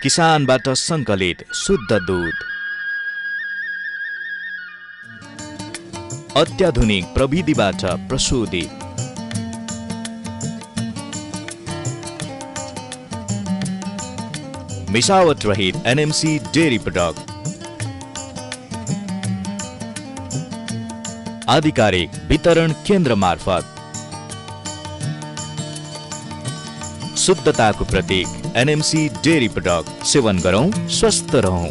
किसानबाट सङ्कलित शुद्ध दूध, अत्याधुनिक प्रविधिबाट प्रशोधित, मिसावट रहित एनएमसी डेयरी प्रोडक्ट, आधिकारिक वितरण केन्द्र मार्फत शुद्धताको प्रतीक एनएमसी डेयरी प्रोडक्ट सेवन गरौं, स्वस्थ रहौं।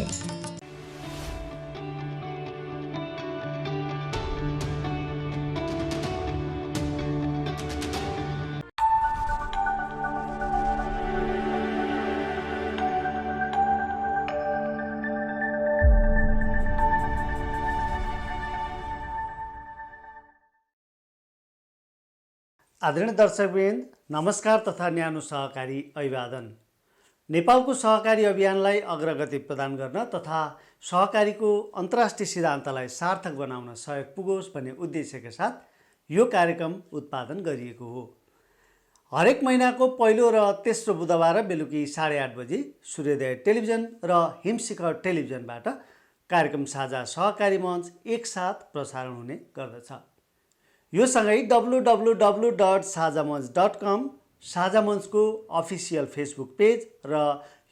आदरणीय दर्शकवृन्द, नमस्कार तथा न्यानो सहकारी अभिवादन। नेपालको सहकारी अभियानलाई अग्रगति प्रदान गर्न तथा सहकारीको अन्तर्राष्ट्रिय सिद्धान्तलाई सार्थक बनाउन सहयोग पुगोस् भन्ने उद्देश्यका साथ यो कार्यक्रम उत्पादन गरिएको हो। हरेक महिनाको पहिलो र तेस्रो बुधबार बेलुकी 8:30 बजी सूर्योदय टेलिभिजन र हिमशिखर टेलिभिजनबाट कार्यक्रम साझा सहकारी मञ्च एकसाथ प्रसारण हुने गर्दछ। यो सँगै www.sajamanch.com साझा मञ्चको अफिसियल फेसबुक पेज र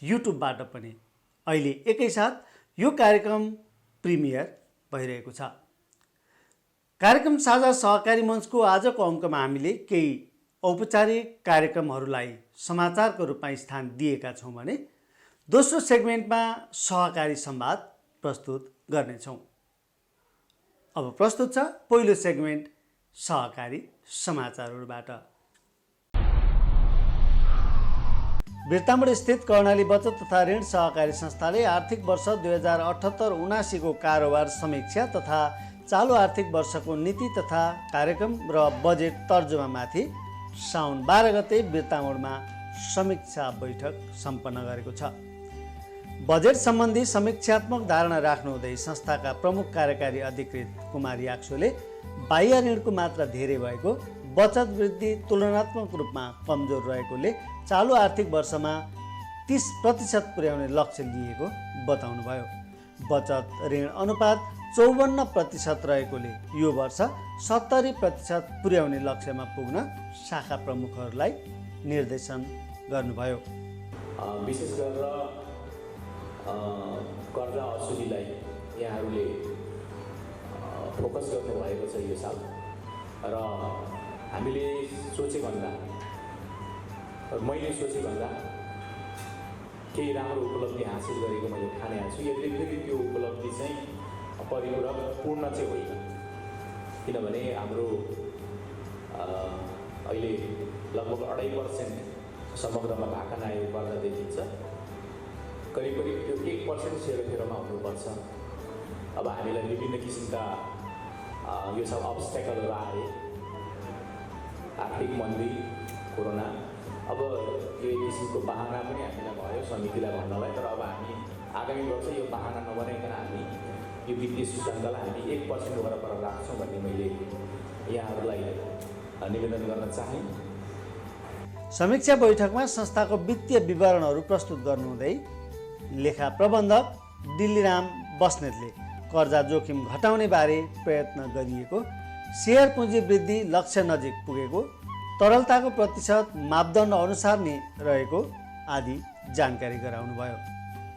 युट्युबबाट पनि अहिले एकैसाथ यो कार्यक्रम प्रिमियर भइरहेको छ। कार्यक्रम साझा सहकारी मञ्चको आजको अङ्कमा हामीले केही औपचारिक कार्यक्रमहरूलाई समाचारको रूपमा स्थान दिएका छौँ भने दोस्रो सेगमेन्टमा सहकारी संवाद प्रस्तुत गर्नेछौँ। अब प्रस्तुत छ पहिलो सेगमेन्ट सहकारी समाचारहरूबाट। बिर्तामोड स्थित कर्णाली बचत तथा ऋण सहकारी संस्थाले आर्थिक वर्ष 2078-79 को कारोबार समीक्षा तथा चालु आर्थिक वर्षको नीति तथा कार्यक्रम र बजेट तर्जुमामाथि साउन 12 गते बिर्तामोडमा समीक्षा बैठक सम्पन्न गरेको छ। बजेट सम्बन्धी समीक्षात्मक धारणा राख्नुहुँदै संस्थाका प्रमुख कार्यकारी अधिकृत कुमारी याक्सोले बाह्य ऋणको मात्रा धेरै भएको, बचत वृद्धि तुलनात्मक रूपमा कमजोर रहेकोले चालु आर्थिक वर्षमा 30% पुर्याउने लक्ष्य लिएको बताउनुभयो। बचत ऋण अनुपात 54% रहेकोले यो वर्ष 70% पुर्याउने लक्ष्यमा पुग्न शाखा प्रमुखहरूलाई निर्देशन गर्नुभयो। विशेष गरेर कर्जा असुलीलाई यहाँहरूले फोकस गर्नुभएको छ यो साल र हामीले मैले सोचेभन्दा केही राम्रो उपलब्धि हासिल गरेको मैले ठानेको छु। यद्यपि फेरि त्यो उपलब्धि चाहिँ परिपूरक पूर्ण चाहिँ होइन, किनभने हाम्रो अहिले लगभग 2.5% समग्रमा भाका आएको गर्दा देखिन्छ। करिब त्यो 1% सेरोफेरोमा हुनुपर्छ। अब हामीलाई विभिन्न किसिमका यो सब अब्स्टेकलहरू आए, आर्थिक मन्दी, कोरोना, अब यो एक किसिमको बहाना पनि हामीलाई भयो समितिलाई भन्नलाई। तर अब हामी आगामी वर्ष यो बहाना नबनाइकन हामी यो वित्तीय सूचकाङ्कलाई हामी 1% वरपर राख्छौँ भन्ने मैले यहाँहरूलाई निवेदन गर्न चाहेँ। समीक्षा बैठकमा संस्थाको वित्तीय विवरणहरू प्रस्तुत गर्नुहुँदै लेखा प्रबन्धक दिल्लीराम बस्नेतले कर्जा जोखिम घटाउने बारे प्रयत्न गरिएको, सेयर पुँजी वृद्धि लक्ष्य नजिक पुगेको, तरलताको प्रतिशत मापदण्ड अनुसार नै रहेको आदि जानकारी गराउनुभयो।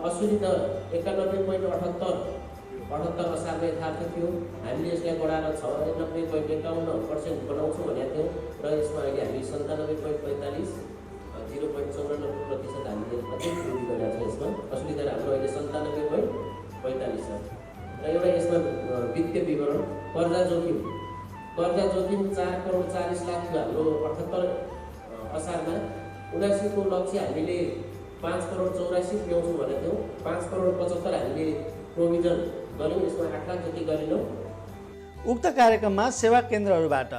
असुली दर 91.78 असारमा यथार्थ थियो। हामीले यसलाई बढाएर 90.51% बनाउँछौँ भनेका थियौँ र यसमा अहिले हामी 97.45 0.54% हामीले अझै वृद्धि गरेका छौँ। यसमा असुली दर हाम्रो अहिले 97.45 छ। र एउटा यसमा वित्तीय विवरण कर्जा जोखिम 4.40 लाख थियो हाम्रो 78 असारमा। 79 को लक्ष्य हामीले 5.84 ल्याउँछौँ भनेको थियौँ। 5.75 हामीले प्रोभिजन गऱ्यौँ, यसमा 8 लाख जति गरेनौँ। उक्त कार्यक्रममा सेवा केन्द्रहरूबाट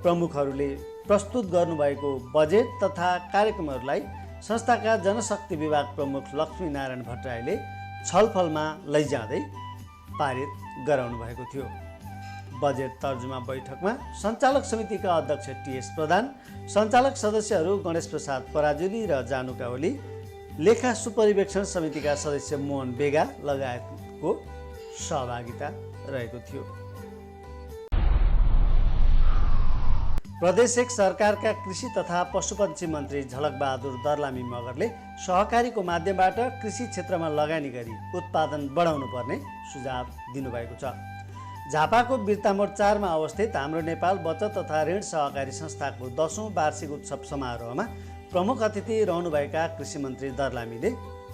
प्रमुखहरूले प्रस्तुत गर्नुभएको बजेट तथा कार्यक्रमहरूलाई संस्थाका जनशक्ति विभाग प्रमुख लक्ष्मीनारायण भट्टराईले छलफलमा लैजाँदै पारित गराउनु भएको थियो। बजेट तर्जुमा बैठकमा सञ्चालक समितिका अध्यक्ष टीएस प्रधान, सञ्चालक सदस्यहरू गणेश प्रसाद पराजुली र जानुका ओली, लेखा सुपरिवेक्षण समितिका सदस्य मोहन बेगा लगायतको सहभागिता रहेको थियो। प्रदेश 1 सरकारका कृषि तथा पशुपन्छी मन्त्री झलकबहादुर दर्लामी मगरले सहकारीको माध्यमबाट कृषि क्षेत्रमा लगानी गरी उत्पादन बढाउनु पर्ने सुझाव दिनुभएको छ। झापाको बिर्तामोड 4 मा अवस्थित हाम्रो नेपाल बचत तथा ऋण सहकारी संस्थाको 10औं वार्षिक उत्सव समारोहमा प्रमुख अतिथि रहनुभएका कृषि मन्त्री दर्लामीले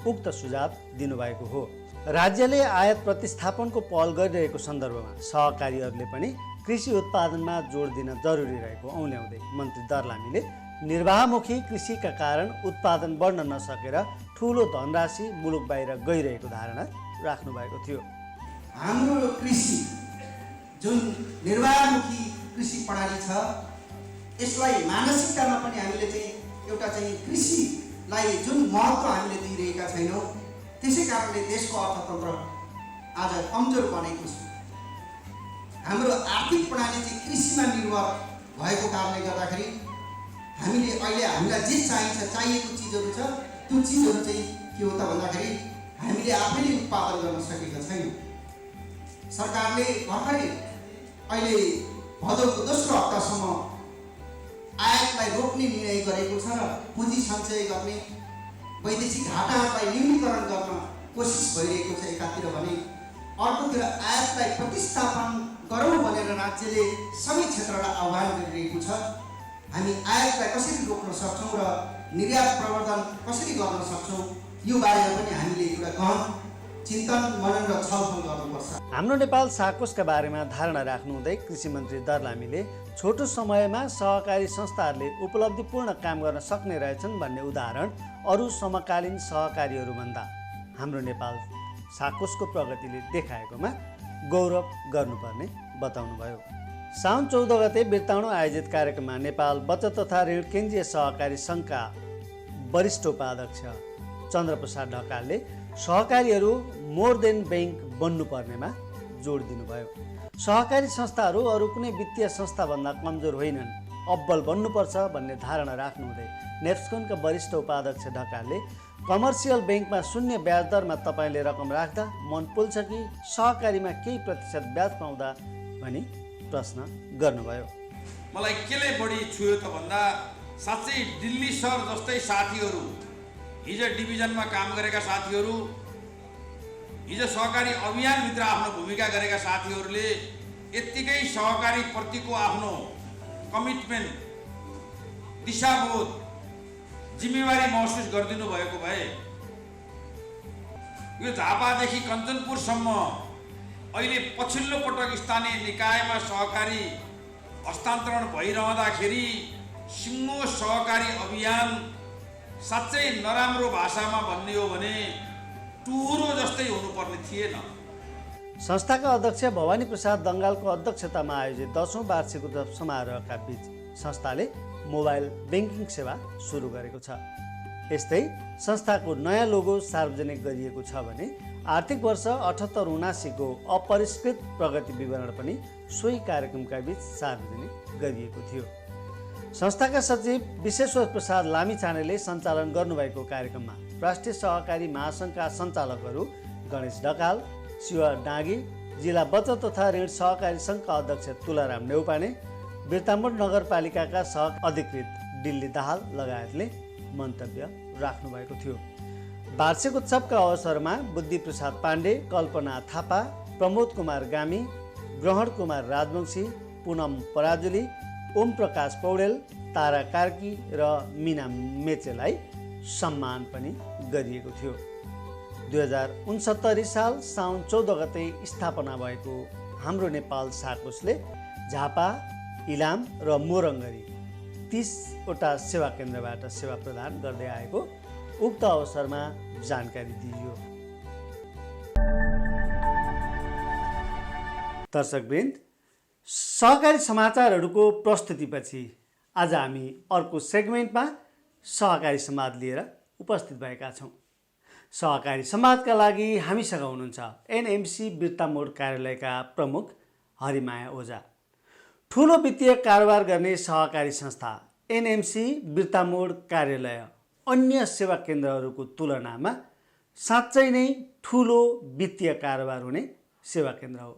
उक्त सुझाव दिनुभएको हो। राज्यले आयात प्रतिस्थापनको पहल गरिरहेको सन्दर्भमा सहकारीहरूले पनि कृषि उत्पादनमा जोड दिन जरुरी रहेको औल्याउँदै मन्त्री दर्लामीले निर्वाहमुखी कृषिका कारण उत्पादन बढ्न नसकेर ठुलो धनराशि मुलुक बाहिर गइरहेको धारणा राख्नु भएको थियो। हाम्रो कृषि जुन निर्वाहमुखी कृषि प्रणाली छ, यसलाई मानसिकतामा पनि हामीले एउटा कृषिलाई जुन महत्त्व हामीले दिइरहेका छैनौँ, त्यसै कारणले देशको अर्थतन्त्र आज कमजोर बनेको छ। हाम्रो आर्थिक प्रणाली कृषिमा निर्भर भएको कारणले गर्दाखेरि हामीले अहिले हामीलाई जे चाहिएको चिजहरू छ, त्यो चिजहरू के हो त भन्दाखेरि हामीले आफैले उत्पादन गर्न सकेका छैनौँ। सरकारले भर्खरै अहिले भदौको दोस्रो हप्तासम्म आयातलाई रोक्ने निर्णय गरेको छ र पुँजी सञ्चय गर्ने, वैदेशिक घाटाहरूलाई न्यूनीकरण गर्न कोसिस भइरहेको छ एकातिर भने, अर्कोतिर आयातलाई प्रतिस्थापन गरौँ भनेर राज्यले सबै क्षेत्रलाई आह्वान गरिरहेको छ। हामी आयातलाई कसरी रोक्न सक्छौँ र निर्यात प्रवर्धन कसरी गर्न सक्छौँ, यो बारेमा पनि हामीले एउटा गहन चिन्तन मनन र छलफल गर्नुपर्छ। हाम्रो नेपाल साकोसका बारेमा धारणा राख्नुहुँदै कृषि मन्त्री दर्लामीले छोटो समयमा सहकारी संस्थाहरूले उपलब्धिपूर्ण काम गर्न सक्ने रहेछन् भन्ने उदाहरण अरू समकालीन सहकारीहरूभन्दा हाम्रो नेपाल साकोसको प्रगतिले देखाएकोमा गौरव गर्नुपर्ने बताउनुभयो। साउन 14 गते बिर्ताउनु आयोजित कार्यक्रममा नेपाल बचत तथा ऋण केन्द्रीय सहकारी सङ्घका वरिष्ठ उपाध्यक्ष चन्द्रप्रसाद ढकालले सहकारीहरू मोर देन ब्याङ्क बन्नुपर्नेमा जोड दिनुभयो। सहकारी संस्थाहरू अरू कुनै वित्तीय संस्थाभन्दा कमजोर होइनन्, अब्बल बन्नुपर्छ भन्ने धारणा राख्नुहुँदै नेप्सकोनका वरिष्ठ उपाध्यक्ष ढकालले कमर्सियल ब्याङ्कमा 0 ब्याज दरमा तपाईँले रकम राख्दा मन पुल्छ कि सहकारीमा केही प्रतिशत ब्याज पाउँदा भनी प्रश्न गर्नुभयो। मलाई केले बढी छुयो त भन्दा साँच्चै दिल्ली सर जस्तै साथीहरू, हिजो डिभिजनमा काम गरेका साथीहरू, हिजो सहकारी अभियानभित्र आफ्नो भूमिका गरेका साथीहरूले यत्तिकै सहकारी प्रतिको आफ्नो कमिटमेन्ट, दिशाबोध, जिम्मेवारी महसुस गरिदिनु भएको भए यो झापादेखि कञ्चनपुरसम्म अहिले पछिल्लो पटक स्थानीय निकायमा सहकारी हस्तान्तरण भइरहँदाखेरि सिङ्गो सहकारी अभियान साँच्चै नराम्रो भाषामा भन्ने हो भने टुरो जस्तै हुनुपर्ने थिएन। संस्थाका अध्यक्ष भवानी प्रसाद दङ्गालको अध्यक्षतामा आयोजित 10औं वार्षिक उत्सव समारोहका बीच संस्थाले मोबाइल ब्याङ्किङ सेवा सुरु गरेको छ। यस्तै संस्थाको नयाँ लोगो सार्वजनिक गरिएको छ भने आर्थिक वर्ष 78-79 को अपरिष्कृत प्रगति विवरण पनि सोही कार्यक्रमका बीच सार्वजनिक गरिएको थियो। संस्थाका सचिव विश्वेश्वर प्रसाद लामिछानेले सञ्चालन गर्नुभएको कार्यक्रममा राष्ट्रिय सहकारी महासङ्घका सञ्चालकहरू गणेश ढकाल, शिव डाँगी, जिल्ला बचत तथा ऋण सहकारी सङ्घका अध्यक्ष तुलाराम नेउपाने, बिर्तामोड नगरपालिकाका सह अधिकृत डिल्ली दाहाल लगायतले मन्तव्य राख्नुभएको थियो। वार्षिक उत्सवका अवसरमा बुद्धि प्रसाद पाण्डे, कल्पना थापा, प्रमोद कुमार गामी, ग्रहण कुमार राजवंशी, पूनम पराजुली, ओम प्रकाश पौडेल, तारा कार्की र मिना मेचेलाई सम्मान पनि गरिएको थियो। 2069 साल साउन 14 गते स्थापना भएको हाम्रो नेपाल साकोसले झापा, इलाम र मोरङ गरी 30 वटा सेवा केन्द्रबाट सेवा प्रदान गर्दै आएको उक्त अवसरमा जानकारी दिइयो। दर्शकवृन्द, सहकारी समाचारहरूको प्रस्तुतिपछि आज हामी अर्को सेगमेन्टमा सहकारी संवाद लिएर उपस्थित भएका छौँ। सहकारी संवादका लागि हामीसँग हुनुहुन्छ एनएमसी बिर्तामोड कार्यालयका प्रमुख हरिमाया ओझा। ठुलो वित्तीय कारोबार गर्ने सहकारी संस्था एनएमसी बिर्तामोड कार्यालय अन्य सेवा केन्द्रहरूको तुलनामा साँच्चै नै ठुलो वित्तीय कारोबार हुने सेवा केन्द्र हो।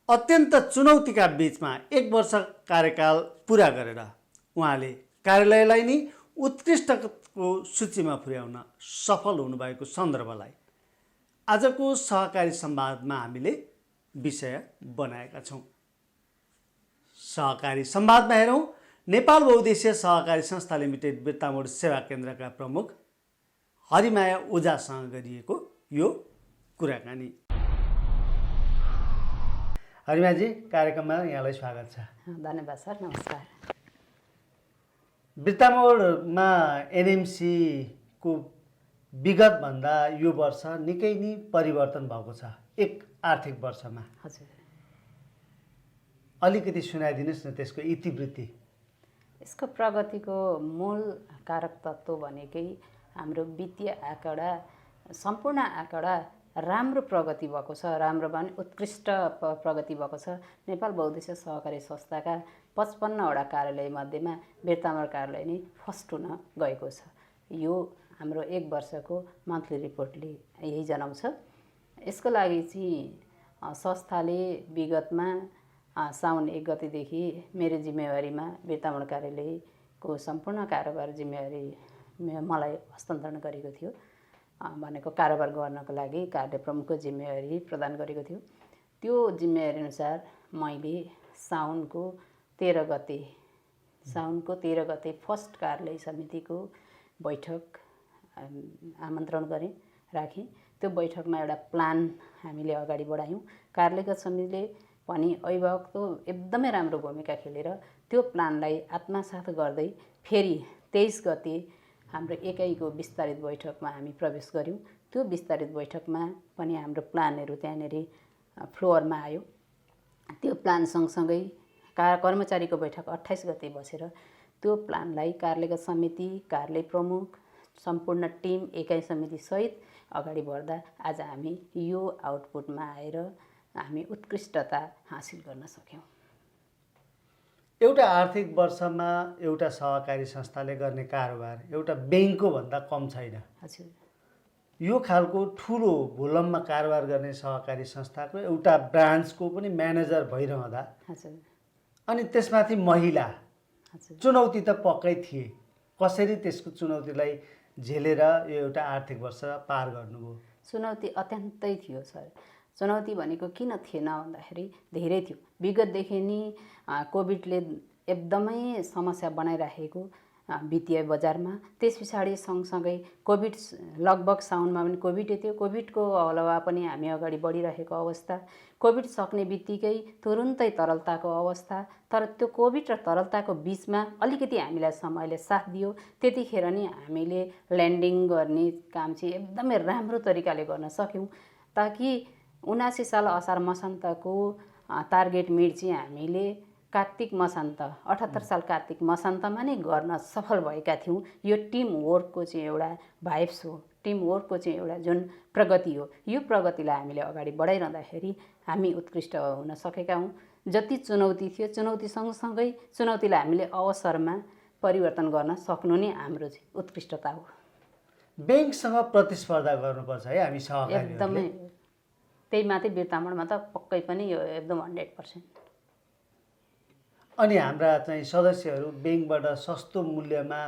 अत्यन्त चुनौतीका बीचमा 1 वर्ष कार्यकाल पुरा गरेर उहाँले कार्यालयलाई नै उत्कृष्टको सूचीमा पुर्याउन सफल हुनुभएको सन्दर्भलाई आजको सहकारी संवादमा हामीले विषय बनाएका छौँ। सहकारी संवादमा हेरौँ नेपाल बहुद्देश्य सहकारी संस्था लिमिटेड बिर्तामोड सेवा केन्द्रका प्रमुख हरिमाया ओझासँग गरिएको यो कुराकानी। हरिमायाजी, कार्यक्रममा यहाँलाई स्वागत छ। धन्यवाद सर, नमस्कार। बिर्तामोडमा एनएमसीको विगतभन्दा यो वर्ष निकै नै परिवर्तन भएको छ, एक आर्थिक वर्षमा। हजुर, अलिकति सुनाइदिनुहोस् न त्यसको इतिवृत्ति। यसको प्रगतिको मूल कारक तत्त्व भनेकै हाम्रो वित्तीय आँकडा, सम्पूर्ण आँकडा राम्रो प्रगति भएको छ। राम्रो भने उत्कृष्ट प्रगति भएको छ। नेपाल बहुद्देश्य सहकारी संस्थाका 55वटा कार्यालय मध्येमा बिर्तामोड कार्यालय नै फर्स्ट हुन गएको छ। यो हाम्रो 1 वर्षको मन्थली रिपोर्टले यही जनाउँछ। यसको लागि चाहिँ संस्थाले विगतमा साउन 1 गतेदेखि मेरो जिम्मेवारीमा बिर्तामोड कार्यालयको सम्पूर्ण कारोबार जिम्मेवारी मलाई हस्तान्तरण गरेको थियो। भनेको कारोबार गर्नको लागि कार्य प्रमुखको जिम्मेवारी प्रदान गरेको थियो। त्यो जिम्मेवारी अनुसार मैले साउनको 13 गते फर्स्ट कार्यालय समितिको बैठक आमन्त्रण गरेँ, राखेँ। त्यो बैठकमा एउटा प्लान हामीले अगाडि बढायौँ। कार्यालयगत समितिले पनि अभिभावकको एकदमै राम्रो भूमिका खेलेर त्यो प्लानलाई आत्मसात गर्दै फेरि 23 गते हाम्रो एकाइको विस्तारित बैठकमा हामी प्रवेश गऱ्यौँ। त्यो विस्तारित बैठकमा पनि हाम्रो प्लानहरू त्यहाँनिर फ्लोरमा आयो। त्यो प्लान सँगसँगै कर्मचारीको बैठक 28 गते बसेर त्यो प्लानलाई कार्यालयगत समिति, कार्यालय प्रमुख, सम्पूर्ण टिम, एकाइ समिति सहित अगाडि बढ्दा आज हामी यो आउटपुटमा आएर हामी उत्कृष्टता हासिल गर्न सक्यौँ। एउटा आर्थिक वर्षमा एउटा सहकारी संस्थाले गर्ने कारोबार एउटा ब्याङ्कको भन्दा कम छैन। हजुर, यो खालको ठुलो भोलममा कारोबार गर्ने सहकारी संस्थाको एउटा ब्रान्चको पनि म्यानेजर भइरहँदा, हजुर, अनि त्यसमाथि महिला, हजुर, चुनौती त पक्कै थिए। कसरी त्यसको चुनौतीलाई झेलेर यो एउटा आर्थिक वर्ष पार गर्नुभयो? चुनौती अत्यन्तै थियो सर। चुनौती भनेको किन थिएन भन्दाखेरि धेरै थियो। विगतदेखि नै कोभिडले एकदमै समस्या बनाइराखेको वित्तीय बजारमा। त्यस पछाडि सँगसँगै कोभिड लगभग साउनमा पनि कोभिडै थियो। कोभिडको अलावा पनि हामी अगाडि बढिरहेको अवस्था। कोभिड सक्ने बित्तिकै तुरुन्तै तरलताको अवस्था। तर त्यो कोभिड र तरलताको बिचमा अलिकति हामीलाई समयले साथ दियो। त्यतिखेर नै हामीले ल्यान्डिङ गर्ने काम चाहिँ एकदमै राम्रो तरिकाले गर्न सक्यौँ। ताकि 79 साल असार मसान्तको टार्गेट मिट चाहिँ हामीले कार्तिक मसान्त 78 साल कार्तिक मसान्तमा नै गर्न सफल भएका थियौँ। यो टिम वर्कको चाहिँ एउटा भाइब्स हो, टिम वर्कको चाहिँ एउटा जुन प्रगति हो, यो प्रगतिलाई हामीले अगाडि बढाइरहँदाखेरि हामी उत्कृष्ट हुन सकेका हौँ। जति चुनौती थियो, चुनौती सँगसँगै चुनौतीलाई हामीले अवसरमा परिवर्तन गर्न सक्नु नै हाम्रो चाहिँ उत्कृष्टता हो। ब्याङ्कसँग प्रतिस्पर्धा गर्नुपर्छ है हामी सहकारीहरूले। एकदमै त्यही माथि बिर्तामोडमा त पक्कै पनि यो एकदम 100%। अनि हाम्रा चाहिँ सदस्यहरू ब्याङ्कबाट सस्तो मूल्यमा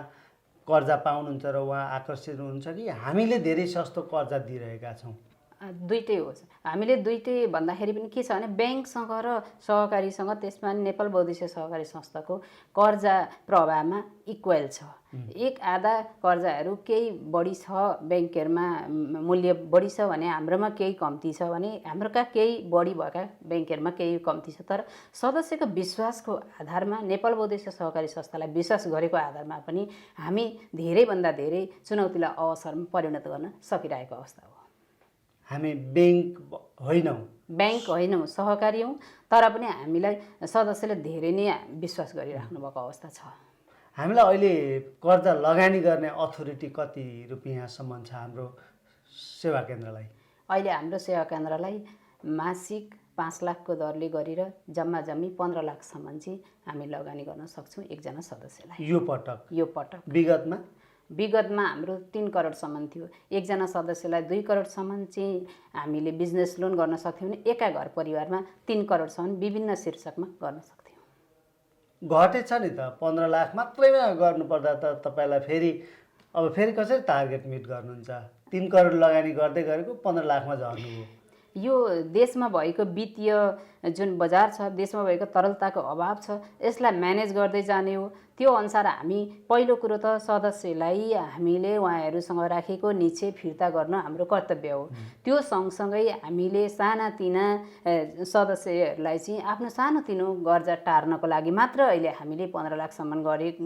कर्जा पाउनुहुन्छ र उहाँ आकर्षित हुनुहुन्छ कि हामीले धेरै सस्तो कर्जा दिइरहेका छौँ? दुईटै हो। हामीले दुईटै भन्दाखेरि पनि के छ भने ब्याङ्कसँग र सहकारीसँग, त्यसमा नेपाल बहुद्देश्य सहकारी संस्थाको कर्जा प्रवाहमा इक्वल छ। एक आधा कर्जाहरू केही बढी छ, ब्याङ्कहरूमा मूल्य बढी छ भने हाम्रोमा केही कम्ती छ भने हाम्रोका केही बढी भएका ब्याङ्कहरूमा केही कम्ती छ। तर सदस्यको विश्वासको आधारमा, नेपाल बहुद्देश्य सहकारी संस्थालाई विश्वास गरेको आधारमा पनि हामी धेरैभन्दा धेरै चुनौतीलाई अवसरमा परिणत गर्न सकिरहेको अवस्था हो। हामी ब्याङ्क होइनौँ, सहकारी हौँ, तर पनि हामीलाई सदस्यले धेरै नै विश्वास गरिराख्नु भएको अवस्था छ। हामीलाई अहिले कर्जा लगानी गर्ने अथोरिटी कति रुपियाँसम्म छ हाम्रो सेवा केन्द्रलाई? अहिले हाम्रो सेवा केन्द्रलाई मासिक 5 लाखको दरले गरेर जम्मा 15 लाखसम्म चाहिँ हामी लगानी गर्न सक्छौँ एकजना सदस्यलाई। यो पटक विगतमा विगतमा हाम्रो 3 करोडसम्म थियो। एकजना सदस्यलाई 2 करोडसम्म चाहिँ हामीले बिजनेस लोन गर्न सक्थ्यौँ भने एका घर परिवारमा 3 करोडसम्म विभिन्न शीर्षकमा गर्न सक्थ्यौँ। घटेछ नि त 15 लाख मात्रैमा गर्नुपर्दा त तपाईँलाई फेरि कसरी टार्गेट मिट गर्नुहुन्छ? 3 करोड लगानी गर्दै गरेको 15 लाखमा झर्नुभयो। यो देशमा भएको वित्तीय जुन बजार छ, देशमा भएको तरलताको अभाव छ, यसलाई म्यानेज गर्दै जाने हो। त्यो अनुसार हामी पहिलो कुरो त सदस्यलाई हामीले उहाँहरूसँग राखेको निश्चय फिर्ता गर्न हाम्रो कर्तव्य हो। त्यो सँगसँगै हामीले सानातिना सदस्यहरूलाई चाहिँ आफ्नो सानोतिनो गर्जा टार्नको लागि मात्र अहिले हामीले 15 लाखसम्म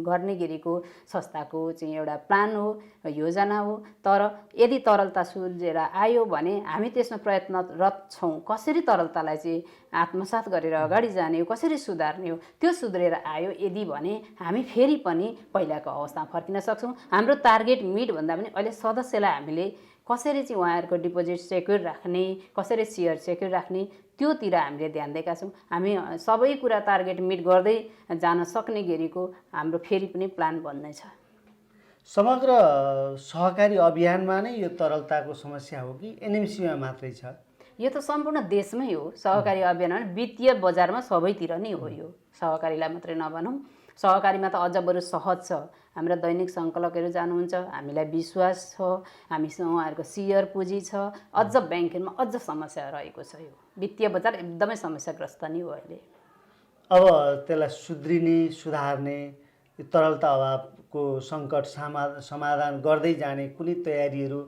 गर्ने गरेको संस्थाको चाहिँ एउटा प्लान हो, योजना हो। तर यदि तरलता सुल्झेर आयो भने हामी त्यसमा प्रयत्नरत छौँ। कसरी तरलतालाई चाहिँ आत्मसात गरेर अगाडि जाने हो, कसरी सुधार्ने हो, त्यो सुध्रेर आयो यदि भने हामी फेरि पनि पहिलाको अवस्थामा फर्किन सक्छौँ। हाम्रो टार्गेट मिट भन्दा पनि अहिले सदस्यलाई हामीले कसरी चाहिँ उहाँहरूको डिपोजिट सेक्युर राख्ने, कसरी सेयर सेक्युर राख्ने, त्योतिर हामीले ध्यान दिएका छौँ। हामी सबै कुरा टार्गेट मिट गर्दै जान सक्ने गरीको हाम्रो फेरि पनि प्लान बन्दैछ। समग्र सहकारी अभियानमा नै यो तरलताको समस्या हो कि एनएमसीमा मात्रै छ? यो त सम्पूर्ण देशमै हो। सहकारी अभियान वित्तीय बजारमा सबैतिर नै हो। यो सहकारीलाई मात्रै नभनौँ, सहकारीमा त अझ बरु सहज छ। हाम्रा दैनिक सङ्कलकहरू जानुहुन्छ, हामीलाई विश्वास छ, हामीसँग उहाँहरूको सेयर पुँजी छ। अझ ब्याङ्कमा अझ समस्या रहेको छ। यो वित्तीय बजार एकदमै समस्याग्रस्त नै हो अहिले। अब त्यसलाई सुधार्ने तरलता अभावको सङ्कट समाधान गर्दै जाने कुनै तयारीहरू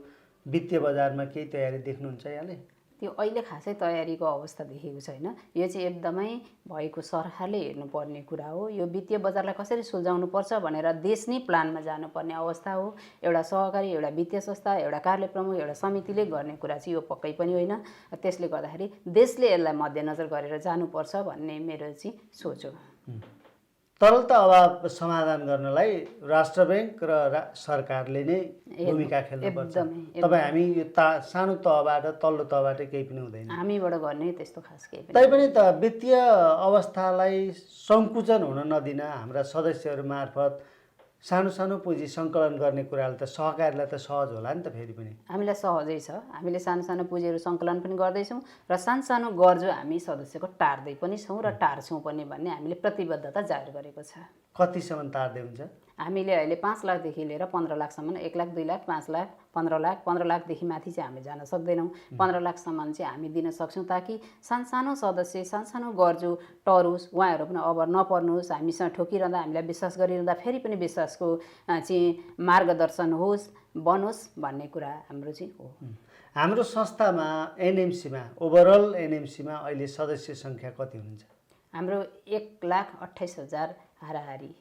वित्तीय बजारमा केही तयारी देख्नुहुन्छ यहाँले? त्यो अहिले खासै तयारीको अवस्था देखेको छैन। यो चाहिँ एकदमै भएको सरकारले हेर्नुपर्ने कुरा हो। यो वित्तीय बजारलाई कसरी सुल्झाउनुपर्छ भनेर देश नै प्लानमा जानुपर्ने अवस्था हो। एउटा सहकारी, एउटा वित्तीय संस्था, एउटा कार्यालय प्रमुख, एउटा समितिले गर्ने कुरा चाहिँ यो पक्कै पनि होइन। त्यसले गर्दाखेरि देशले यसलाई मध्यनजर गरेर जानुपर्छ भन्ने मेरो चाहिँ सोच हो। तरलता अभाव समाधान गर्नलाई राष्ट्र ब्याङ्क र सरकारले नै भूमिका खेल्नुपर्छ। तपाईँ हामी यो सानो तहबाट तल्लो तहबाट केही पनि हुँदैन, हामीबाट गर्ने त्यस्तो खास केही पनि। तैपनि त वित्तीय अवस्थालाई सङ्कुचन हुन नदिन हाम्रा सदस्यहरू मार्फत सानो पुँजी सङ्कलन गर्ने कुराले त सहकारीलाई त सहज होला नि त। फेरि पनि हामीलाई सहजै छ। हामीले सानो पुँजीहरू सङ्कलन पनि गर्दैछौँ र सानो गर्जो हामी सदस्यको टार्दै पनि छौँ र टार्छौँ पनि भन्ने हामीले प्रतिबद्धता जाहेर गरेको छ। कतिसम्म टार्दै हुन्छ? हामीले अहिले 5 लाखदेखि लिएर 15 लाखसम्म, 1 लाख, 2 लाख, 5 लाख, 15 लाख, 15 लाखदेखि माथि चाहिँ हामी जान सक्दैनौँ। 15 लाखसम्म चाहिँ हामी दिन सक्छौँ ताकि सानो सदस्य, सानो गर्जो टरोस्, उहाँहरू पनि अब नपर्नुहोस्, हामीसँग ठोकिरहँदा, हामीलाई विश्वास गरिरहँदा फेरि पनि विश्वासको चाहिँ मार्गदर्शन होस्, बनोस् भन्ने कुरा हाम्रो चाहिँ हो। हाम्रो संस्थामा एनएमसीमा, ओभरअल एनएमसीमा अहिले सदस्य सङ्ख्या कति हुनुहुन्छ? हाम्रो 1,28,000 हाराहारी।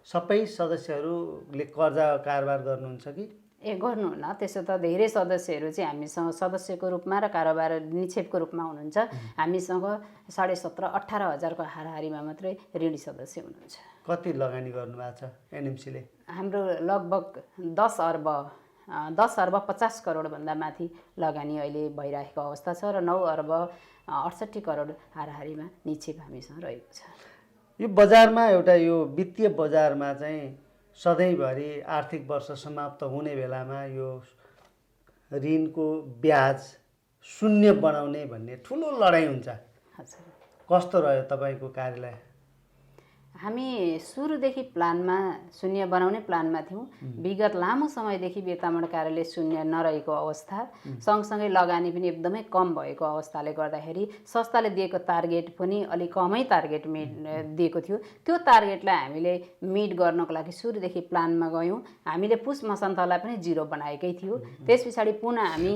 सबै सदस्यहरूले कर्जा कारोबार गर्नुहुन्छ कि? गर्नुहुन्न। त्यसो त धेरै सदस्यहरू चाहिँ हामीसँग सदस्यको रूपमा र कारोबार निक्षेपको रूपमा हुनुहुन्छ। हामीसँग 17,500-18 हजारको हाराहारीमा मात्रै ऋणी सदस्य हुनुहुन्छ। कति लगानी गर्नुभएको छ एनएमसीले? हाम्रो लगभग 10 अर्ब 50 करोडभन्दा माथि लगानी अहिले भइरहेको अवस्था छ र 9 अर्ब 68 करोड हाराहारीमा निक्षेप हामीसँग रहेको छ। यो बजारमा एउटा यो वित्तीय बजारमा चाहिँ सधैँभरि आर्थिक वर्ष समाप्त हुने बेलामा यो ऋणको ब्याज शून्य बनाउने भन्ने ठुलो लडाइँ हुन्छ। हजुर, कस्तो रह्यो तपाईँको कार्यालय? हामी सुरुदेखि प्लानमा शून्य बनाउने प्लानमा थियौँ। विगत लामो समयदेखि वित्तमण्डल कार्यालय शून्य नरहेको अवस्था, सँगसँगै लगानी पनि एकदमै कम भएको अवस्थाले गर्दाखेरि संस्थाले दिएको टार्गेट पनि अलिक कमै टार्गेट दिएको थियो। त्यो टार्गेटलाई हामीले मिट गर्नको लागि सुरुदेखि प्लानमा गयौँ। हामीले पुस मसान्तलाई पनि 0 बनाएकै थियो। त्यस पछाडि पुनः हामी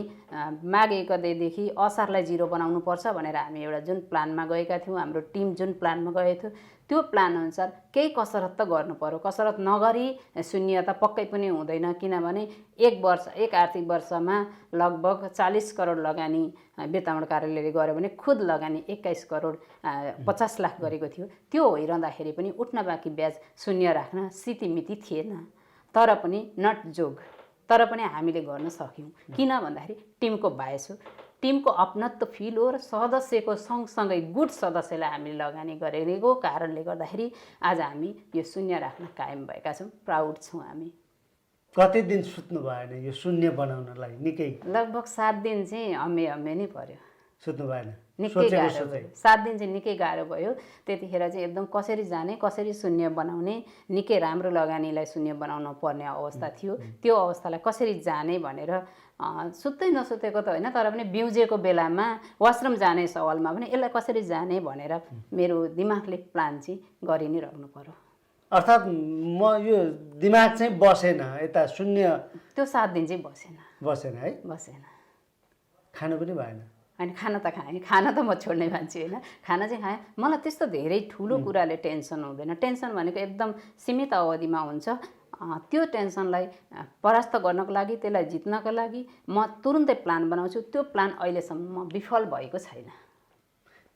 माघ 1 गतेदेखि असारलाई 0 बनाउनुपर्छ भनेर हामी एउटा जुन प्लानमा गएका थियौँ, हाम्रो टिम जुन प्लानमा गएको थियो, त्यो प्लान अनुसार केही कसरत त गर्नु पर्यो। कसरत नगरी शून्य त पक्कै पनि हुँदैन, किनभने एक आर्थिक वर्षमा लगभग 40 करोड लगानी वित्तमण्डल कार्यालयले गर्यो भने खुद लगानी 21 करोड 50 लाख गरेको थियो। त्यो होइरहँदाखेरि पनि उठ्न बाँकी ब्याज शून्य राख्न स्थितिमिति थिएन। तर पनि नट जोग, तर पनि हामीले गर्न सक्यौँ। किन भन्दाखेरि टिमको बायस हो, टिमको अपनत्व फिल हो र सदस्यको सँगसँगै गुड सदस्यलाई हामीले लगानी गरेको कारणले गर्दाखेरि आज हामी यो शून्य राख्न कायम भएका छौँ। प्राउड छौँ हामी। कति दिन सुत्नु भएन यो शून्य बनाउनलाई? निकै लगभग 7 दिन चाहिँ हमे नै पर्यो, सुत्नु भएन? निकै गाह्रो भयो। 7 दिन चाहिँ निकै गाह्रो भयो। त्यतिखेर चाहिँ एकदम कसरी जाने, कसरी शून्य बनाउने, निकै राम्रो लगानीलाई शून्य बनाउन पर्ने अवस्था थियो। त्यो अवस्थालाई कसरी जाने भनेर सुत्दै नसुतेको त होइन, तर पनि बिउजेको बेलामा वासरुम जाने सवालमा पनि यसलाई कसरी जाने भनेर मेरो दिमागले प्लान चाहिँ गरि नै राख्नु पर्यो। अर्थात् म यो दिमाग चाहिँ बसेन, यता शून्य त्यो 7 दिन चाहिँ बसेन है? बसेन। खानु पनि भएन? होइन, खाना त खाएँ, खाना त म छोड्ने मान्छे होइन, खाना चाहिँ खाएँ। मलाई त्यस्तो धेरै ठुलो कुराले टेन्सन हुँदैन। टेन्सन भनेको एकदम सीमित अवधिमा हुन्छ। त्यो टेन्सनलाई परास्त गर्नको लागि, त्यसलाई जित्नको लागि म तुरुन्तै प्लान बनाउँछु। त्यो प्लान अहिलेसम्म विफल भएको छैन।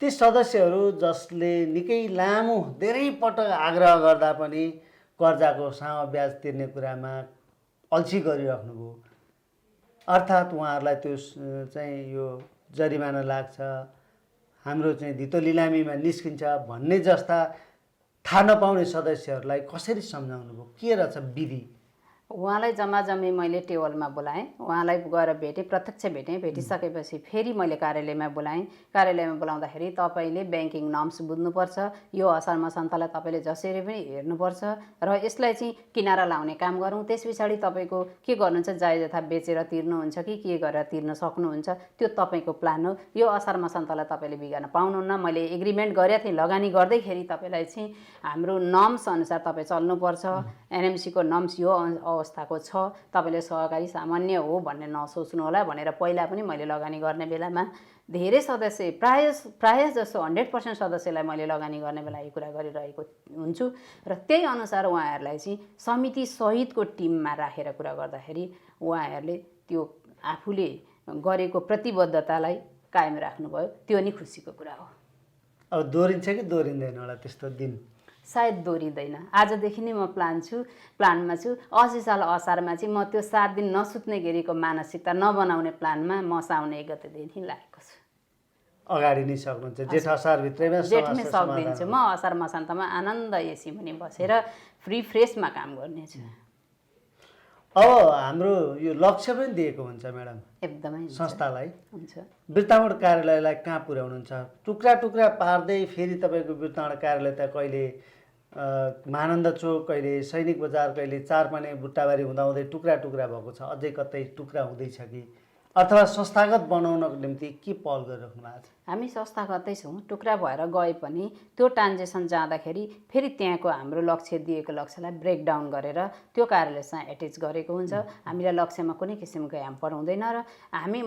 ती सदस्यहरू जसले निकै लामो धेरै पटक आग्रह गर्दा पनि कर्जाको सानो ब्याज तिर्ने कुरामा अल्छी गरिराख्नुभयो, अर्थात् उहाँहरूलाई त्यो चाहिँ यो जरिमाना लाग्छ, हाम्रो चाहिँ धितो लिलामीमा निस्किन्छ भन्ने जस्ता थाहा नपाउने सदस्यहरूलाई कसरी सम्झाउनु भयो? के रहेछ विधि? उहाँलाई जम्माजम्मी मैले टेबलमा बोलाएँ, उहाँलाई गएर भेटेँ, प्रत्यक्ष भेटेँ। भेटिसकेपछि फेरि मैले कार्यालयमा बोलाएँ। कार्यालयमा बोलाउँदाखेरि तपाईँले ब्याङ्किङ नर्म्स बुझ्नुपर्छ, यो असार मसान्तलाई तपाईँले जसरी पनि हेर्नुपर्छ र यसलाई चाहिँ किनारा लाउने काम गरौँ। त्यस पछाडि तपाईँको के गर्नुहुन्छ, जायज यथा बेचेर तिर्नुहुन्छ कि के गरेर तिर्न सक्नुहुन्छ, त्यो तपाईँको प्लान हो। यो असार मसान्तलाई तपाईँले बिगार्न पाउनुहुन्न। मैले एग्रिमेन्ट गरेको थिएँ, लगानी गर्दैखेरि तपाईँलाई चाहिँ हाम्रो नर्म्स अनुसार तपाईँ चल्नुपर्छ। एनएमसीको नर्म्स यो अवस्थाको छ, तपाईँले सहकारी सामान्य हो भन्ने नसोच्नु होला भनेर पहिला पनि मैले लगानी गर्ने बेलामा धेरै सदस्य, प्राय जसो 100% सदस्यलाई मैले लगानी गर्ने बेला यो कुरा गरिरहेको हुन्छु। र त्यही अनुसार उहाँहरूलाई चाहिँ समिति सहितको टिममा राखेर कुरा गर्दाखेरि उहाँहरूले त्यो आफूले गरेको प्रतिबद्धतालाई कायम राख्नुभयो। त्यो नि खुसीको कुरा हो। अब दोहोरिन्छ कि दोहोरिँदैन होला त्यस्तो दिन? सायद दोहोरिँदैन। आजदेखि नै म प्लानमा छु। 80 साल असारमा चाहिँ म त्यो 7 दिन नसुत्ने गरीको मानसिकता नबनाउने प्लानमा म साउन 1 गतेदेखि लागेको छु। अगाडि नै सक्नुहुन्छ? जेठ असारभित्रैमा जेठमै सक्दिन्छु म। असार मसान्तमा आनन्द एसी पनि बसेर फ्री फ्रेसमा काम गर्नेछु। अब हाम्रो यो लक्ष्य पनि दिएको हुन्छ म्याडम एकदमै संस्थालाई। हुन्छ। बिर्तामोड कार्यालयलाई कहाँ पुर्याउनुहुन्छ? टुक्रा टुक्रा पार्दै फेरि तपाईँको बिर्तामोड कार्यालय त कहिले महानन्द चोक, कहिले सैनिक बजार, कहिले चारपाने बुट्टाबारी हुँदाहुँदै टुक्रा टुक्रा भएको छ, अझै कतै टुक्रा हुँदैछ कि? अथवा संस्थागत बनाउनको निम्ति के पहल गरिराख्नु भएको छ? हामी संस्थागतै छौँ। टुक्रा भएर गए पनि त्यो ट्रान्जेक्सन जाँदाखेरि फेरि त्यहाँको हाम्रो लक्ष्य दिएको लक्ष्यलाई ब्रेकडाउन गरेर त्यो कार्यालयसँग एटेच गरेको हुन्छ। हामीलाई लक्ष्यमा कुनै किसिमको ह्याम्पर हुँदैन। र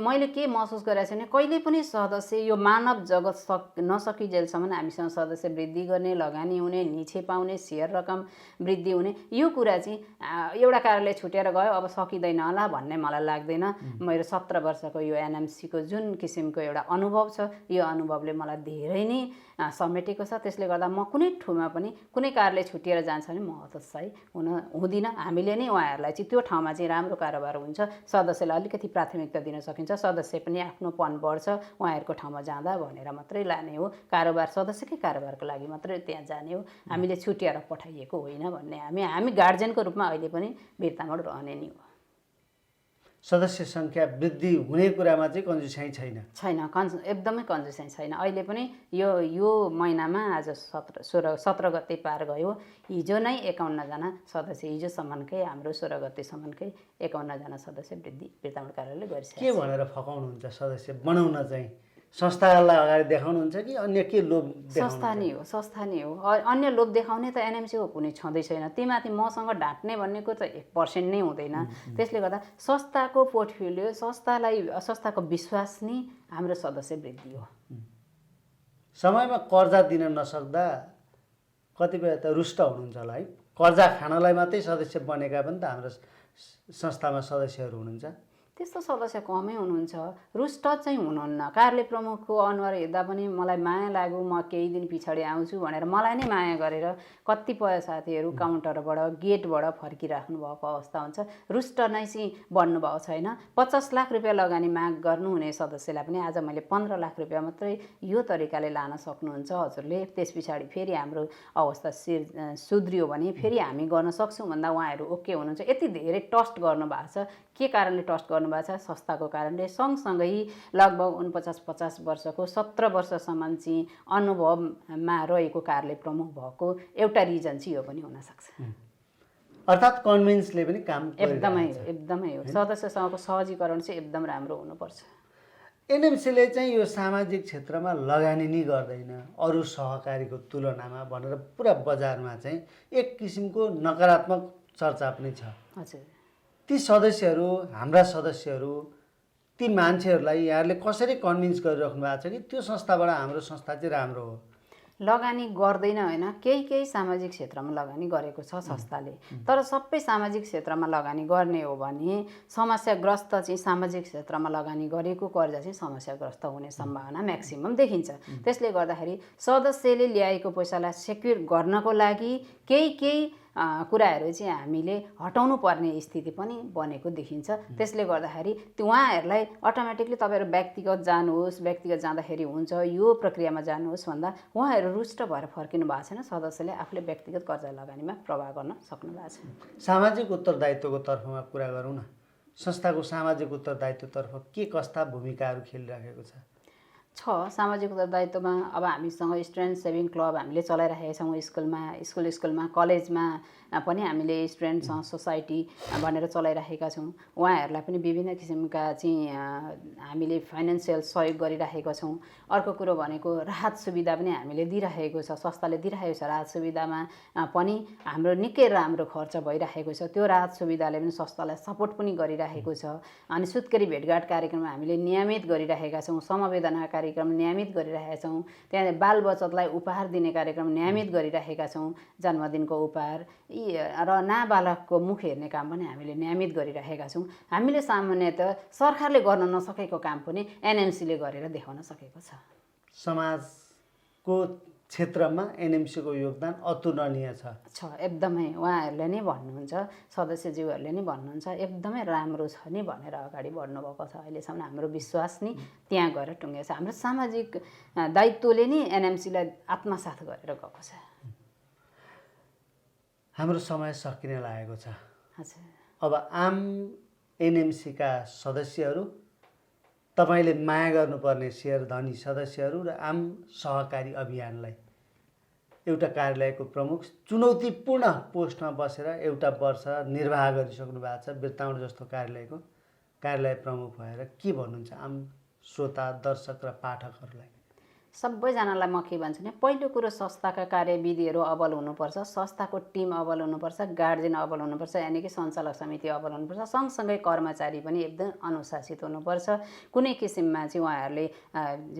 मैले के महसुस गरेको छु भने कहिले पनि सदस्य, यो मानव जगत नसकिजेलसम्म हामीसँग सदस्य वृद्धि गर्ने, लगानी हुने, निछे पाउने, सेयर रकम वृद्धि हुने, यो कुरा चाहिँ एउटा कार्यालय छुटेर गयो अब सकिँदैन होला भन्ने मलाई लाग्दैन। मेरो 17 वर्षको यो एनएमसीको जुन किसिमको एउटा अनुभव छ, यो अनुभवले मलाई धेरै नै समेटेको छ। त्यसले गर्दा म कुनै ठाउँमा पनि कुनै कार्यालय छुटिएर जान्छ भने म हतोत्साही हुँदिनँ। हामीले नै उहाँहरूलाई चाहिँ त्यो ठाउँमा चाहिँ राम्रो कारोबार हुन्छ, सदस्यलाई अलिकति प्राथमिकता दिन सकिन्छ, सदस्य पनि आफ्नोपन बढ्छ उहाँहरूको ठाउँमा जाँदा भनेर मात्रै लाने हो। कारोबार सदस्यकै कारोबारको लागि मात्रै त्यहाँ जाने हो, हामीले छुट्याएर पठाइएको होइन भन्ने हामी गार्जेनको रूपमा अहिले पनि बिर्तामोड रहने नै हो। सदस्य सङ्ख्या वृद्धि हुने कुरामा चाहिँ कन्जुसाइ छैन? एकदमै कन्जुसाइ छैन। अहिले पनि यो महिनामा आज 17 गते पार गयो। हिजो नै 51 जना सदस्य, हिजोसम्मकै हाम्रो 16 गतेसम्मकै 51 जना सदस्य वृद्धि बिर्तामोड कार्यालयले गरिसकेको छ। के भनेर फकाउनुहुन्छ सदस्य बनाउन चाहिँ? संस्थालाई अगाडि देखाउनुहुन्छ कि अन्य के लोभ देखाउनुहुन्छ? संस्था नै हो। अन्य लोभ देखाउने त एनएमसीको कुनै छँदै छैन। त्यहीमाथि मसँग ढाँट्ने भन्नेको त 1% नै हुँदैन। त्यसले गर्दा संस्थाको पोर्टफोलियो, संस्थाको विश्वास नै हाम्रो सदस्य वृद्धि हो। समयमा कर्जा दिन नसक्दा कतिपय त रुष्ट हुनुहुन्छ होला है? कर्जा खानलाई मात्रै सदस्य बनेका पनि त हाम्रो संस्थामा सदस्यहरू हुनुहुन्छ। त्यस्तो सदस्य कमै हुनुहुन्छ। रुष्ट चाहिँ हुनुहुन्न। कार्यालय प्रमुखको अनुहार हेर्दा पनि मलाई माया लाग्यो, म केही दिन पछाडि आउँछु भनेर मलाई नै माया गरेर कतिपय साथीहरू काउन्टरबाट गेटबाट फर्किराख्नु भएको अवस्था हुन्छ। रुष्ट नै चाहिँ बन्नुभएको छैन। 50 लाख रुपियाँ लगानी माग गर्नुहुने सदस्यलाई पनि आज मैले 15 लाख रुपियाँ मात्रै यो तरिकाले लान सक्नुहुन्छ हजुरले, त्यस पछाडि फेरि हाम्रो अवस्था सुध्रियो भने फेरि हामी गर्न सक्छौँ भन्दा उहाँहरू ओके हुनुहुन्छ। यति धेरै ट्रस्ट गर्नुभएको छ। के कारणले ट्रस्ट गर्नुभएको छ? संस्थाको कारणले। सँगसँगै लगभग 49-50 वर्षको 17 वर्षसम्म चाहिँ अनुभवमा रहेको कार्यालय प्रमुख भएको एउटा रिजन चाहिँ यो पनि हुनसक्छ। अर्थात् कन्भिन्सले पनि काम एकदमै हो। सदस्यसँगको सहजीकरण चाहिँ एकदम राम्रो हुनुपर्छ। एनएमसीले चाहिँ यो सामाजिक क्षेत्रमा लगानी नै गर्दैन अरू सहकारीको तुलनामा भनेर पुरा बजारमा चाहिँ एक किसिमको नकारात्मक चर्चा पनि छ। हजुर, ती सदस्यहरू, हाम्रा सदस्यहरू, ती मान्छेहरूलाई यहाँहरूले कसरी कन्भिन्स गरिराख्नु भएको छ कि त्यो संस्थाबाट हाम्रो संस्था चाहिँ राम्रो हो? लगानी गर्दैन होइन, केही सामाजिक क्षेत्रमा लगानी गरेको छ संस्थाले। तर सबै सामाजिक क्षेत्रमा लगानी गर्ने हो भने समस्याग्रस्त चाहिँ सामाजिक क्षेत्रमा लगानी गरेको कर्जा चाहिँ समस्याग्रस्त हुने सम्भावना म्याक्सिमम देखिन्छ। त्यसले गर्दाखेरि सदस्यले ल्याएको पैसालाई सेक्युर गर्नको लागि केही कुराहरू चाहिँ हामीले हटाउनु पर्ने स्थिति पनि बनेको देखिन्छ। त्यसले गर्दाखेरि उहाँहरूलाई अटोमेटिकली तपाईँहरू व्यक्तिगत जानुहोस्, व्यक्तिगत जाँदाखेरि हुन्छ, यो प्रक्रियामा जानुहोस् भन्दा उहाँहरू रुष्ट भएर फर्किनु भएको छैन। सदस्यले आफूले व्यक्तिगत कर्जा लगानीमा प्रभाव गर्न सक्नु भएको छ। सामाजिक उत्तरदायित्वको तर्फमा कुरा गरौँ न। संस्थाको सामाजिक उत्तरदायित्वतर्फ के कस्ता भूमिकाहरू खेलिराखेको छ? सामाजिक उत्तरदायित्वमा अब हामीसँग स्टुडेन्ट सेभिङ क्लब हामीले चलाइरहेका छौँ। स्कुलमा कलेजमा पनि हामीले स्टुडेन्टसँग सोसाइटी भनेर चलाइरहेका छौँ। उहाँहरूलाई पनि विभिन्न किसिमका चाहिँ हामीले फाइनेन्सियल सहयोग गरिरहेका छौँ। अर्को कुरो भनेको राहत सुविधा पनि हामीले दिइरहेको छ, संस्थाले दिइरहेको छ। राहत सुविधामा पनि हाम्रो निकै राम्रो खर्च भइरहेको छ। त्यो राहत सुविधाले पनि संस्थालाई सपोर्ट पनि गरिरहेको छ। अनि सुत्केरी भेटघाट कार्यक्रम हामीले नियमित गरिरहेका छौँ। समवेदना कार्यक्रम नियमित गरिरहेका छौँ। त्यहाँ बाल बचतलाई उपहार दिने कार्यक्रम नियमित गरिरहेका छौँ। जन्मदिनको उपहार र नाबालकको मुख हेर्ने काम पनि हामीले नियमित गरिरहेका छौँ। हामीले सामान्यतः सरकारले गर्न नसकेको काम पनि एनएमसीले गरेर देखाउन सकेको छ। समाजको क्षेत्रमा एनएमसीको योगदान अतुलनीय छ। एकदमै उहाँहरूले नै भन्नुहुन्छ, सदस्यज्यूहरूले नै भन्नुहुन्छ एकदमै राम्रो छ नि भनेर अगाडि बढ्नुभएको छ। अहिलेसम्म हाम्रो विश्वास नि त्यहाँ गएर टुङ्गेको छ। हाम्रो सामाजिक दायित्वले नै एनएमसीलाई आत्मसात गरेर गएको छ। हाम्रो समय सकिने लागेको छ। हजुर, अब आम एनएमसीका सदस्यहरू, तपाईँले माया गर्नुपर्ने शेयरधनी सदस्यहरू र आम सहकारी अभियानलाई एउटा कार्यालयको प्रमुख चुनौतीपूर्ण पोस्टमा बसेर एउटा वर्ष निर्वाह गरिसक्नु भएको छ। बिर्ताउँ जस्तो कार्यालयको कार्यालय प्रमुख भएर के भन्नुहुन्छ आम श्रोता, दर्शक र पाठकहरूलाई? सबैजनालाई म के भन्छु भने पहिलो कुरो संस्थाका कार्यविधिहरू अबल हुनुपर्छ, संस्थाको टिम अबल हुनुपर्छ, गार्जियन अबल हुनुपर्छ, यानि कि सञ्चालक समिति अबल हुनुपर्छ। सँगसँगै कर्मचारी पनि एकदम अनुशासित हुनुपर्छ। कुनै किसिममा चाहिँ उहाँहरूले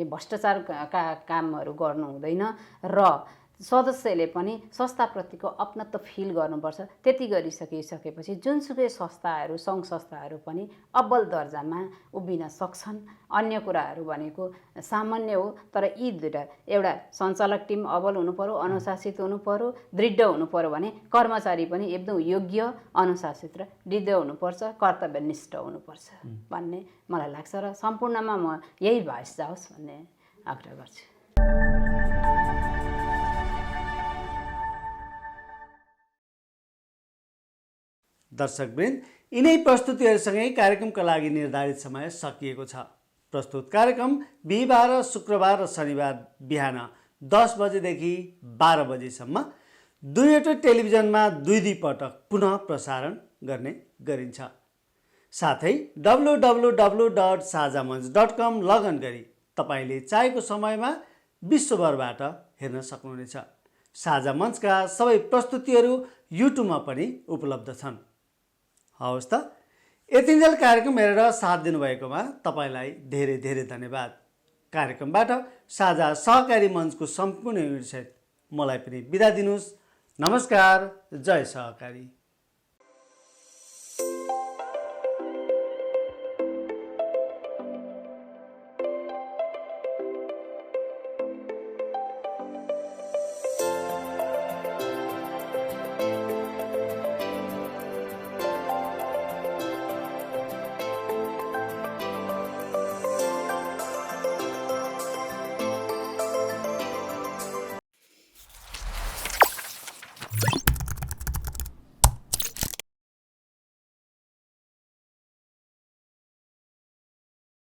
भ्रष्टाचारका कामहरू गर्नु हुँदैन र सदस्यले पनि संस्थाप्रतिको अपनत्व फिल गर्नुपर्छ। त्यति गरिसकेपछि जुनसुकै संस्थाहरू, सङ्घ संस्थाहरू पनि अब्बल दर्जामा उभिन सक्छन्। अन्य कुराहरू भनेको सामान्य हो, तर यी दुईटा, एउटा सञ्चालक टिम अब्बल हुनुपऱ्यो, अनुशासित हुनुपऱ्यो, दृढ हुनुपऱ्यो भने कर्मचारी पनि एकदम योग्य, अनुशासित र दृढ हुनुपर्छ, कर्तव्यनिष्ठ हुनुपर्छ भन्ने मलाई लाग्छ। र सम्पूर्णमा म यही भएस जाओस् भन्ने आग्रह गर्छु। दर्शकवृन्द, यिनै प्रस्तुतिहरूसँगै कार्यक्रमका लागि निर्धारित समय सकिएको छ। प्रस्तुत कार्यक्रम बिहिबार, शुक्रबार र शनिबार बिहान 10 बजेदेखि 12 बजेसम्म दुईवटा टेलिभिजनमा दुई पटक पुनः प्रसारण गर्ने गरिन्छ। साथै www.sajamanch.com लगइन गरी तपाईँले चाहेको समयमा विश्वभरबाट हेर्न सक्नुहुनेछ। साझा मञ्चका सबै प्रस्तुतिहरू युट्युबमा पनि उपलब्ध छन्। हवस् त, यतिन्जेल कार्यक्रम हेरेर साथ दिनुभएकोमा तपाईँलाई धेरै धेरै धन्यवाद। कार्यक्रमबाट साझा सहकारी मञ्चको सम्पूर्ण युनिट सहित मलाई पनि बिदा दिनुहोस्। नमस्कार, जय सहकारी।